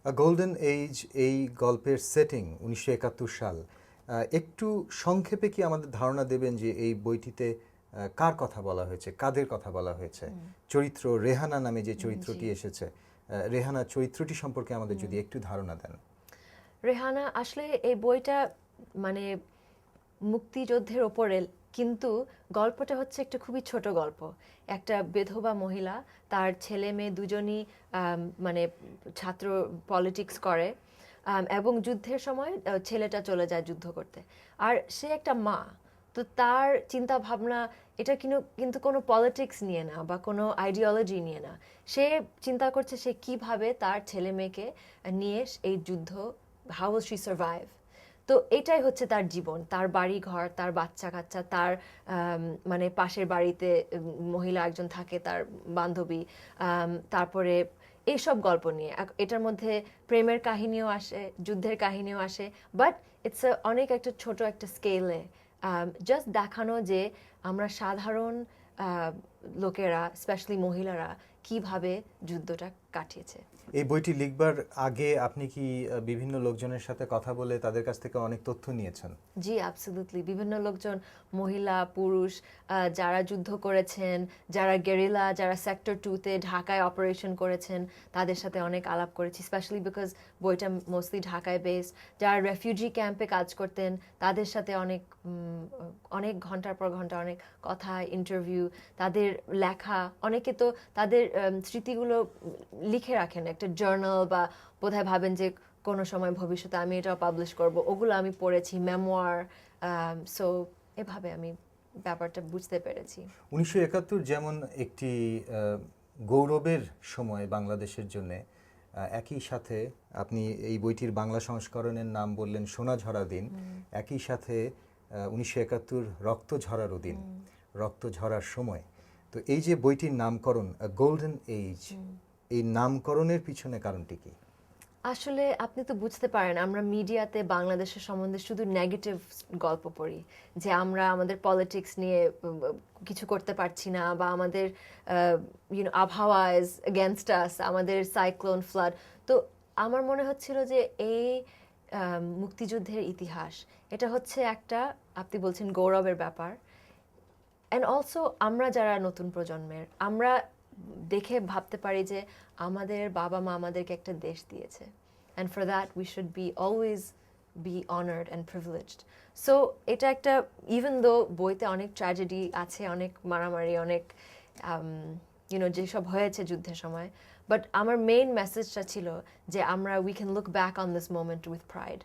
Golden age এই গল্পের setting 1971 সাল। একটু সংক্ষেপে কি আমাদের ধারণা দেবেন যে এই বইটিতে কার কথা বলা হয়েছে, কাদের কথা বলা হয়েছে? চরিত্র রেহানা নামে যে চরিত্রটি এসেছে, রেহানা চরিত্রটি সম্পর্কে আমাদের যদি একটু ধারণা দেন। রেহানা আসলে এই বইটা মানে মুক্তিযুদ্ধের ওপরে, কিন্তু গল্পটা হচ্ছে একটা খুবই ছোট গল্প। একটা বিধবা মহিলা, তার ছেলে মেয়ে দুজনই মানে ছাত্র পলিটিক্স করে, এবং যুদ্ধের সময় ছেলেটা চলে যায় যুদ্ধ করতে। আর সে একটা মা, তো তার চিন্তা ভাবনা এটা কিন্তু কোনো পলিটিক্স নিয়ে না বা কোনো আইডিওলজি নিয়ে না। সে চিন্তা করছে সে কিভাবে তার ছেলে মেয়েকে নিয়ে এই যুদ্ধ, হাউ উইল শি সার্ভাইভ। তো এটাই হচ্ছে তার জীবন, তার বাড়ি ঘর, তার বাচ্চা কাচ্চা, তার মানে পাশের বাড়িতে মহিলা একজন থাকে, তার বান্ধবী, তারপরে এইসব গল্প নিয়ে। এটার মধ্যে প্রেমের কাহিনীও আসে, যুদ্ধের কাহিনীও আসে, বাট ইটস অনেক একটা ছোট একটা স্কেলে জাস্ট দেখানো যে আমরা সাধারণ লোকেরা, স্পেশালি মহিলারা, কিভাবে যুদ্ধটা কাটিয়েছে। এই বইটি লিখবার আগে আপনি কি বিভিন্ন লোকজনের সাথে কথা বলে তাদের কাছ থেকে অনেক তথ্য নিয়েছেন? জি, অ্যাবসলিউটলি। বিভিন্ন লোকজন, মহিলা, পুরুষ, যারা যুদ্ধ করেছেন, যারা গেরিলা, যারা সেক্টর 2-তে ঢাকায় অপারেশন করেছেন, তাদের সাথে অনেক আলাপ করেছি, স্পেশালি বিকজ বইটা মোস্টলি ঢাকায় বেসড। যারা রেফিউজি ক্যাম্পে কাজ করতেন, তাদের সাথে অনেক অনেক ঘন্টার পর ঘন্টা অনেক কথা, ইন্টারভিউ, তাদের লেখা। অনেকে তো তাদের স্মৃতিগুলো লিখে রাখেন একটা জার্নাল, বা বোধহয় ভাবেন যে কোনো সময় ভবিষ্যতে আমি এটাও পাবলিশ করব, ওগুলো আমি পড়েছি, মেমোয়ার। সো এভাবে আমি ব্যাপারটা বুঝতে পেরেছি। 1971 যেমন একটি গৌরবের সময় বাংলাদেশের জন্যে, একই সাথে আপনি এই বইটির বাংলা সংস্করণের নাম বললেন সোনা ঝরা দিন। একই সাথে 1971 রক্ত ঝরারও দিন, রক্ত ঝরার সময়। তো এই যে বইটির নামকরণ গোল্ডেন এইজ, এই নামকরণের পিছনে কারণটি কি? আসলে আপনি তো বুঝতে পারেন, আমরা মিডিয়াতে বাংলাদেশের সম্বন্ধে শুধু নেগেটিভ গল্প পড়ি, যে আমরা আমাদের পলিটিক্স নিয়ে কিছু করতে পারছি না, বা আমাদের আবহাওয়া ইজ এগেনস্ট আস, আমাদের সাইক্লোন, ফ্লাড। তো আমার মনে হচ্ছিল যে এই মুক্তিযুদ্ধের ইতিহাস, এটা হচ্ছে একটা, আপনি বলছেন গৌরবের ব্যাপার। অ্যান্ড অলসো আমরা যারা নতুন প্রজন্মের, আমরা দেখে ভাবতে পারি যে আমাদের বাবা মা আমাদেরকে একটা দেশ দিয়েছে, and for that we should be always be honoured and privileged. So এটা একটা, ইভেন দো বইতে অনেক ট্র্যাজেডি আছে, অনেক মারামারি, অনেক যেসব হয়েছে যুদ্ধের সময়, বাট আমার মেইন মেসেজটা ছিল যে আমরা we can look back on this moment with pride.